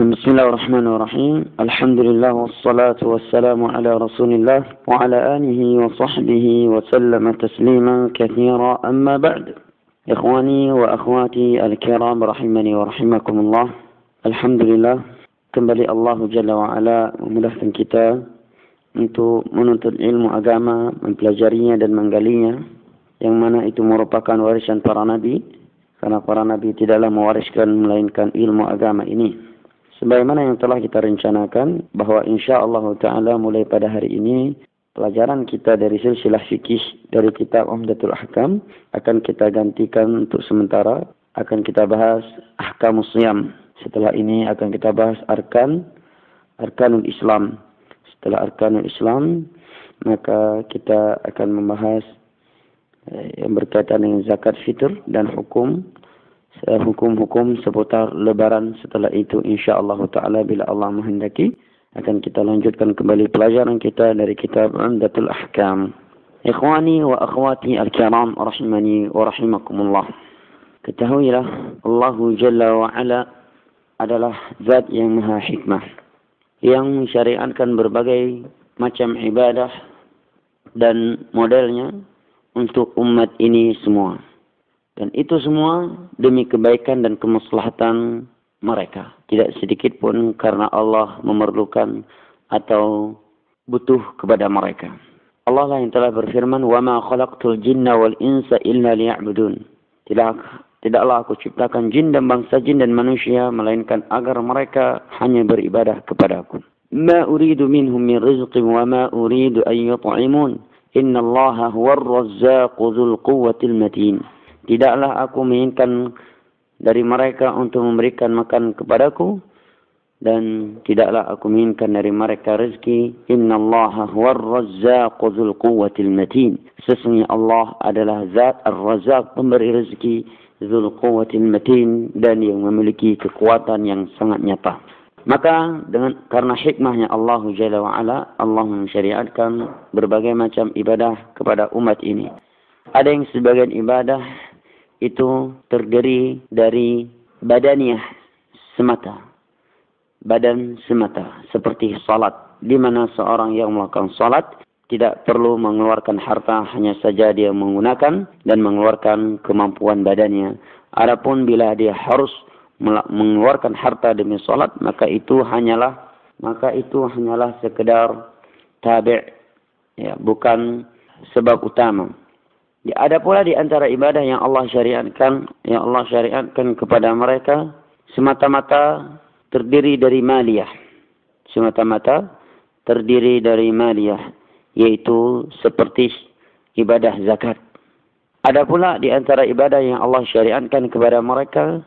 بسم الله الرحمن الرحيم. الحمد لله والصلاة والسلام على رسول الله وعلى آله وصحبه وسلم تسليما كثيرا. أما بعد، إخواني وأخواتي الكرام رحمني ورحمكم الله. Alhamdulillah, kembali Allah Jalla wa'ala memudahkan kita untuk menuntut ilmu agama, mempelajarinya dan menggalinya, yang mana itu merupakan warisan para nabi, karena para nabi tidaklah mewariskan melainkan ilmu agama ini. Sebagaimana yang telah kita rencanakan, bahwa insyaAllah ta'ala mulai pada hari ini, pelajaran kita dari silsilah fikih dari kitab Umdatul Ahkam akan kita gantikan untuk sementara. Akan kita bahas Ahkamus Siyam. Setelah ini akan kita bahas Arkanul Islam. Setelah Arkanul Islam, maka kita akan membahas yang berkaitan dengan zakat fitr dan hukum-hukum seputar lebaran. Setelah itu insyaAllah ta'ala bila Allah menghendaki akan kita lanjutkan kembali pelajaran kita dari kitab Umdatul Ahkam. Ikhwani wa akhwati al-kiram rahimani wa rahimakumullah. Ketahuilah Allah Jalla wa'ala adalah zat yang maha hikmah, yang mensyariatkan berbagai macam ibadah dan modelnya untuk umat ini semua. Dan itu semua demi kebaikan dan kemaslahatan mereka. Tidak sedikit pun karena Allah memerlukan atau butuh kepada mereka. Allah lah yang telah berfirman, وَمَا خَلَقْتُ الْجِنَّ وَالْإِنسَ إِلَّا لِيَعْبُدُونَ. Tidaklah aku ciptakan jin dan bangsa jin dan manusia, melainkan agar mereka hanya beribadah kepada aku. مَا أُرِيدُ مِنْهُمْ مِنْ رِزْقٍ وَمَا أُرِيدُ أَنْ يُطْعِمُونَ إِنَّ اللَّهَ هُوَ الرَّزَّاقُ ذُو الْقُوَّةِ الْمَتِينَ. Tidaklah aku menginginkan dari mereka untuk memberikan makan kepadaku, dan tidaklah aku menginginkan dari mereka rezeki. Innallaha huwar razzaqu dzul quwwatil matin. Sesungguhnya Allah adalah zat ar-razzaq, pemberi rezeki, dzul quwwatil matin, dan yang memiliki kekuatan yang sangat nyata. Maka karena hikmahnya Allah Jalla wa'ala, Allah mensyariatkan berbagai macam ibadah kepada umat ini. Ada yang sebagian ibadah itu terdiri dari badaniah semata, badan semata, seperti salat, di mana seorang yang melakukan salat tidak perlu mengeluarkan harta, hanya saja dia menggunakan dan mengeluarkan kemampuan badannya. Adapun bila dia harus mengeluarkan harta demi salat, maka itu hanyalah sekedar tabi', ya, bukan sebab utama. Ada pula di antara ibadah yang Allah syariatkan kepada mereka semata-mata terdiri dari maliyah. Yaitu seperti ibadah zakat. Ada pula di antara ibadah yang Allah syariatkan kepada mereka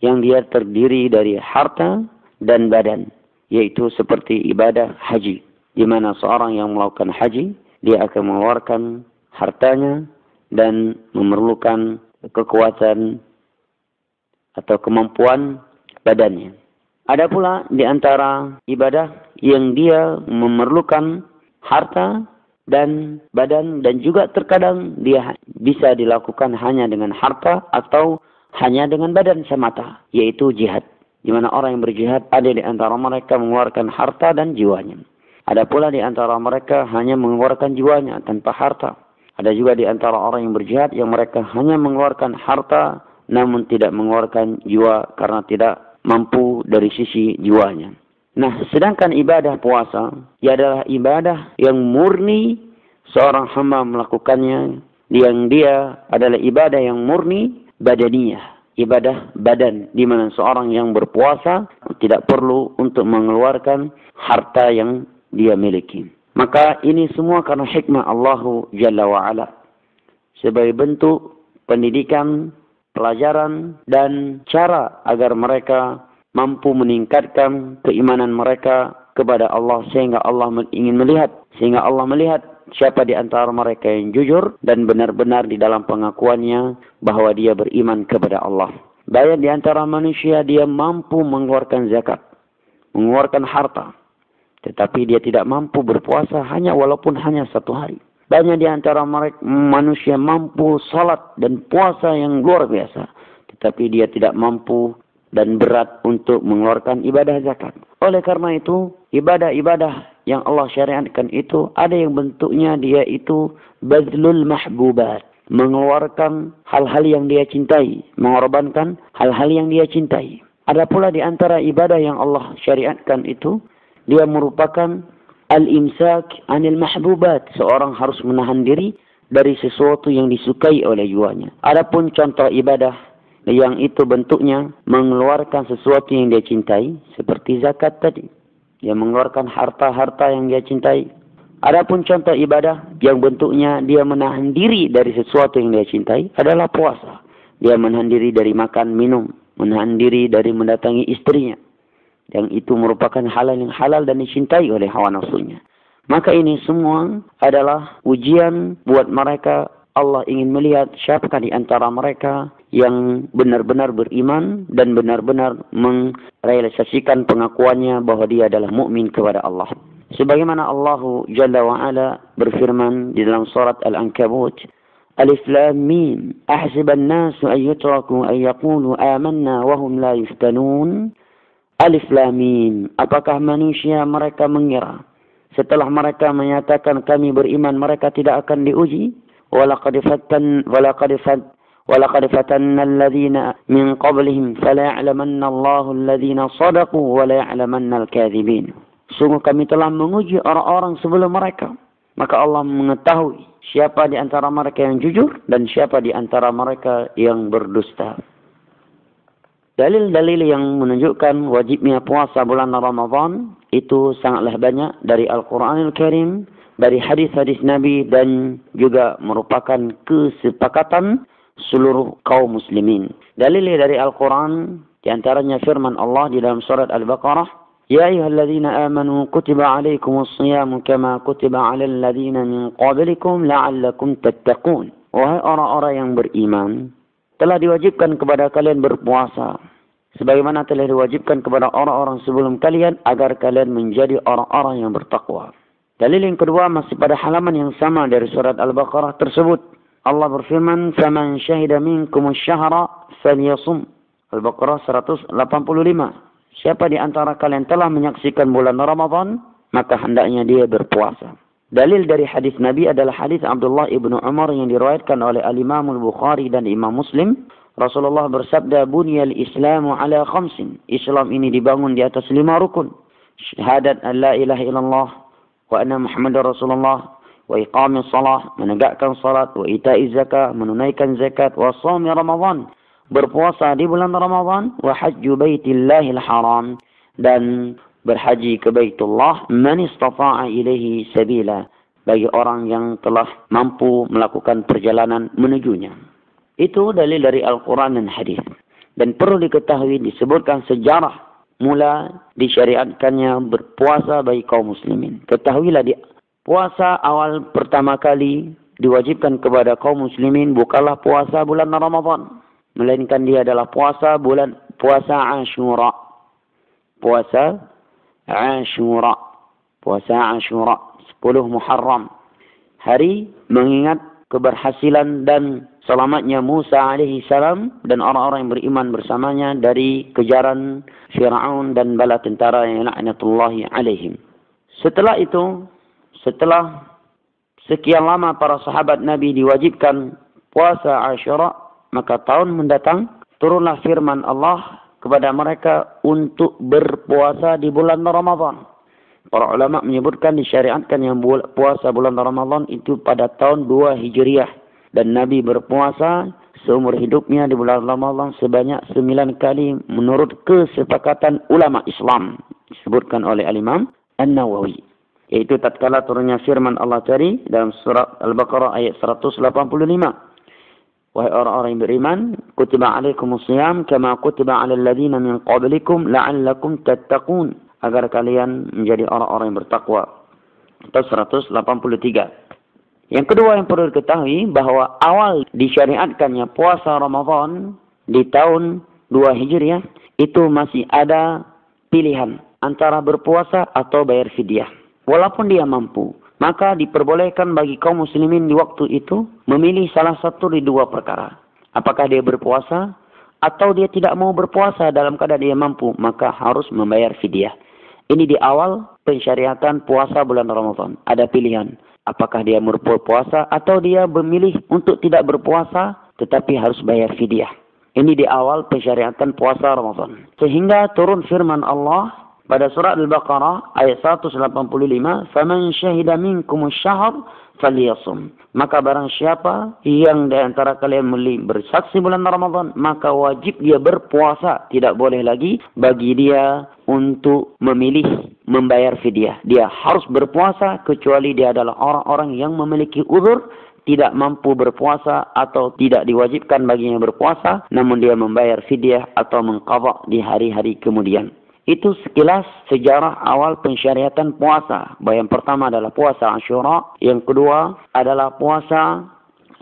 yang dia terdiri dari harta dan badan, yaitu seperti ibadah haji, di mana seorang yang melakukan haji dia akan mengeluarkan hartanya dan memerlukan kekuatan atau kemampuan badannya. Ada pula di antara ibadah yang dia memerlukan harta dan badan, dan juga terkadang dia bisa dilakukan hanya dengan harta atau hanya dengan badan semata, yaitu jihad. Di mana orang yang berjihad, ada di antara mereka mengeluarkan harta dan jiwanya. Ada pula di antara mereka hanya mengeluarkan jiwanya tanpa harta. Ada juga di antara orang yang berjihad yang mereka hanya mengeluarkan harta namun tidak mengeluarkan jiwa karena tidak mampu dari sisi jiwanya. Nah, sedangkan ibadah puasa ia adalah ibadah yang murni seorang hamba melakukannya, yang dia adalah ibadah yang murni badaniyah, ibadah badan, di mana seorang yang berpuasa tidak perlu untuk mengeluarkan harta yang dia miliki. Maka ini semua karena hikmah Allah Jalla wa'ala, sebagai bentuk pendidikan, pelajaran, dan cara agar mereka mampu meningkatkan keimanan mereka kepada Allah, sehingga Allah melihat siapa di antara mereka yang jujur dan benar-benar di dalam pengakuannya bahwa dia beriman kepada Allah. Banyak di antara manusia dia mampu mengeluarkan zakat, mengeluarkan harta, tetapi dia tidak mampu berpuasa walaupun hanya 1 hari. Banyak di antara mereka manusia mampu salat dan puasa yang luar biasa, tetapi dia tidak mampu dan berat untuk mengeluarkan ibadah zakat. Oleh karena itu, ibadah-ibadah yang Allah syariatkan itu ada yang bentuknya dia itu bazlul mahbubat, mengeluarkan hal-hal yang dia cintai, mengorbankan hal-hal yang dia cintai. Ada pula di antara ibadah yang Allah syariatkan itu, dia merupakan al-imsak anil mahbubat. Seorang harus menahan diri dari sesuatu yang disukai oleh jiwanya. Adapun contoh ibadah yang itu bentuknya mengeluarkan sesuatu yang dia cintai, seperti zakat tadi. Dia mengeluarkan harta-harta yang dia cintai. Adapun contoh ibadah yang bentuknya dia menahan diri dari sesuatu yang dia cintai adalah puasa. Dia menahan diri dari makan, minum, menahan diri dari mendatangi istrinya. Yang itu merupakan halal yang halal dan dicintai oleh hawa nafsunya. Maka ini semua adalah ujian buat mereka. Allah ingin melihat siapakah di antara mereka yang benar-benar beriman dan benar-benar merealisasikan pengakuannya bahwa dia adalah mukmin kepada Allah. Sebagaimana Allah Jalla wa Ala berfirman di dalam surat Al-Ankabut, Alif Lam Mim, ahsiban nasu an yutraku an yaqulu amanna wa hum la yuftanun. Alif Lam Mim, apakah manusia mereka mengira setelah mereka menyatakan kami beriman mereka tidak akan diuji? Walaqad fatanna alladhina min qablihim fala ya'lamanna Allahu alladhina sadaqu wa la ya'lamanna al-kadhibin. Sungguh kami telah menguji orang-orang sebelum mereka, maka Allah mengetahui siapa di antara mereka yang jujur dan siapa di antara mereka yang berdusta. Dalil-dalil yang menunjukkan wajibnya puasa bulan Ramadan itu sangatlah banyak dari Al-Quranul Karim, dari hadis-hadis Nabi, dan juga merupakan kesepakatan seluruh kaum muslimin. Dalil dari Al-Quran diantaranya firman Allah di dalam surat Al-Baqarah, Ya ayyuhalladzina amanu kutiba alaikumus siyamu kama kutiba alal ladzina min qablikum la'allakum tattaqun. Wahai orang-orang yang beriman, telah diwajibkan kepada kalian berpuasa sebagaimana telah diwajibkan kepada orang-orang sebelum kalian agar kalian menjadi orang-orang yang bertakwa. Dalil yang kedua masih pada halaman yang sama dari surat Al-Baqarah tersebut. Allah berfirman, "Faman syahida minkumus syahra falyasum." Al-Baqarah 185. Siapa di antara kalian telah menyaksikan bulan Ramadan, maka hendaknya dia berpuasa. Dalil dari hadis Nabi adalah hadis Abdullah ibnu Umar yang diriwayatkan oleh Al-Imam Al-Bukhari dan Imam Muslim. Rasulullah bersabda, Bunyal Islamu ala khamsin. Islam ini dibangun di atas 5 rukun. Syahadat an la ilaha illallah wa anna Muhammadar Rasulullah, wa iqamis salah, menegakkan salat, wa ita'iz zakah, menunaikan zakat, wa shaumi Ramadan, berpuasa di bulan Ramadan, wa hajju baitillahil haram, dan berhaji ke Baitullah, man istata'a ilaihi sabila, bagi orang yang telah mampu melakukan perjalanan menujunya. Itu dalil dari Al-Quran dan hadis. Dan perlu diketahui, disebutkan sejarah mula disyariatkannya berpuasa bagi kaum muslimin. Ketahuilah, puasa awal pertama kali diwajibkan kepada kaum muslimin bukanlah puasa bulan Ramadan, melainkan dia adalah puasa Ashura. Puasa Ashura 10 Muharram, hari mengingat keberhasilan dan selamatnya Musa alaihi salam dan orang-orang yang beriman bersamanya dari kejaran Fir'aun dan bala tentara yang laknatullahi alaihim. Setelah itu, setelah sekian lama para sahabat Nabi diwajibkan puasa Ashura, maka tahun mendatang turunlah firman Allah kepada mereka untuk berpuasa di bulan Ramadan. Para ulama menyebutkan disyariatkan yang puasa bulan Ramadan itu pada tahun 2 Hijriah. Dan Nabi berpuasa seumur hidupnya di bulan Ramadan sebanyak 9 kali menurut kesepakatan ulama Islam. Disebutkan oleh Al-Imam An-Nawawi. Yaitu tatkala turunnya firman Allah tadi dalam surat Al-Baqarah ayat 185. Wahai orang-orang yang beriman, kutiba alaikumus siyam kama kutiba alal ladzina min qablikum la'allakum tattaqun, agar kalian menjadi orang-orang yang bertakwa. Atau 183. Yang kedua yang perlu diketahui bahwa awal disyariatkannya puasa Ramadan di tahun 2 Hijriah itu masih ada pilihan antara berpuasa atau bayar fidyah. Walaupun dia mampu, maka diperbolehkan bagi kaum muslimin di waktu itu memilih salah satu di 2 perkara. Apakah dia berpuasa atau dia tidak mau berpuasa dalam keadaan dia mampu, maka harus membayar fidyah. Ini di awal pensyariatan puasa bulan Ramadan. Ada pilihan. Apakah dia berpuasa atau dia memilih untuk tidak berpuasa tetapi harus bayar fidyah. Ini di awal pensyariatan puasa Ramadan. Sehingga turun firman Allah pada surah Al-Baqarah ayat 185, "Faman syahida minkumus syahr falyasum." Maka barang siapa yang di antara kalian bersaksi bulan Ramadan, maka wajib dia berpuasa. Tidak boleh lagi bagi dia untuk memilih membayar fidyah. Dia harus berpuasa kecuali dia adalah orang-orang yang memiliki uzur, tidak mampu berpuasa atau tidak diwajibkan baginya berpuasa, namun dia membayar fidyah atau mengqadha di hari-hari kemudian. Itu sekilas sejarah awal pensyariatan puasa. Yang pertama adalah puasa Ashura, yang kedua adalah puasa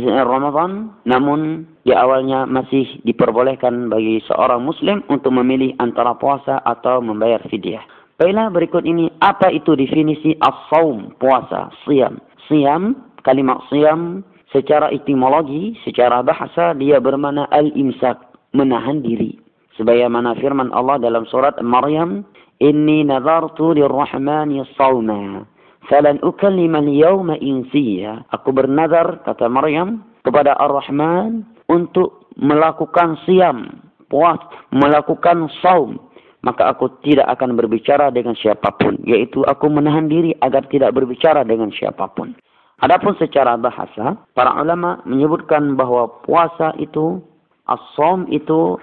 Ramadan, namun di awalnya masih diperbolehkan bagi seorang muslim untuk memilih antara puasa atau membayar fidyah. Baiklah, berikut ini apa itu definisi as-saum, puasa, siyam. Siyam, kalimat siyam secara etimologi, secara bahasa dia bermakna al-imsak, menahan diri. Sebagaimana firman Allah dalam surat Maryam, "Inni nazartu lirrahmani sawma, falan ukallima al-yawma insiya." Aku bernazar, kata Maryam, kepada Ar-Rahman untuk melakukan siyam, puas, melakukan saum, maka aku tidak akan berbicara dengan siapapun, yaitu aku menahan diri agar tidak berbicara dengan siapapun. Adapun secara bahasa, para ulama menyebutkan bahawa puasa itu, as-saum itu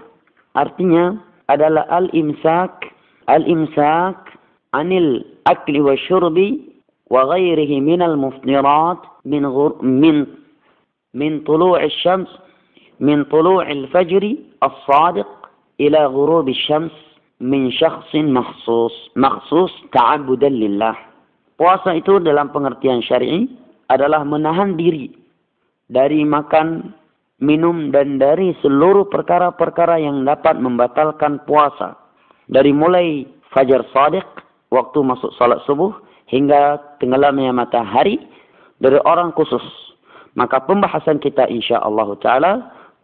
artinya adalah al-imsak anil akli wa syurbi wa ghairihi minal muftirat min tulu'i syams min tulu'il fajri as-sadiq ila ghurubi syams min syakhsin makhsus ta'abudan lillah. Puasa itu dalam pengertian syar'i adalah menahan diri dari makan, minum dan dari seluruh perkara-perkara yang dapat membatalkan puasa. Dari mulai fajar shadiq, waktu masuk salat subuh, hingga tenggelamnya matahari dari orang khusus. Maka pembahasan kita insya-Allah Ta'ala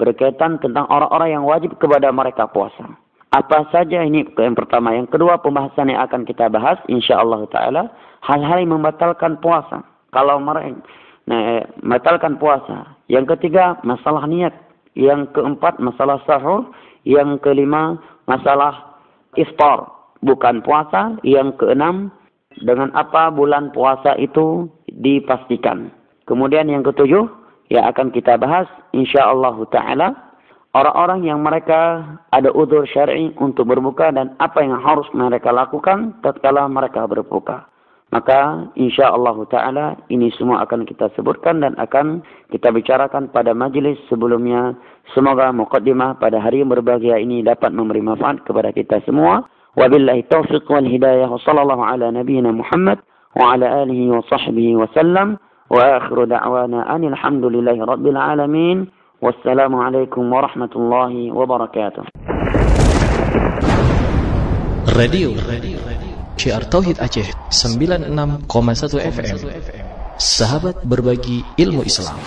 berkaitan tentang orang-orang yang wajib kepada mereka puasa. Apa saja ini yang pertama. Yang kedua, pembahasan yang akan kita bahas insya-Allah Ta'ala, hal-hal yang membatalkan puasa. Kalau mereka membatalkan puasa. Yang ketiga, masalah niat. Yang keempat, masalah sahur. Yang kelima, masalah iftar, bukan puasa. Yang keenam, dengan apa bulan puasa itu dipastikan. Kemudian yang ketujuh, yang akan kita bahas insya-Allah Ta'ala, orang-orang yang mereka ada uzur syar'i untuk berbuka dan apa yang harus mereka lakukan tatkala mereka berbuka. Maka insya-Allah Ta'ala ini semua akan kita sebutkan dan akan kita bicarakan pada majlis sebelumnya. Semoga muqaddimah pada hari yang berbahagia ini dapat memberi manfaat kepada kita semua. Wabillahi taufiq wal hidayah. Wa sallallahu ala nabiyyina Muhammad wa ala alihi wa sahbihi wa sallam. Wa akhiru da'wana anil hamdulillahi rabbil alamin. Wassalamualaikum warahmatullahi wabarakatuh. Radio Syiar Tauhid Aceh 96,1 FM. Sahabat berbagi ilmu Islam.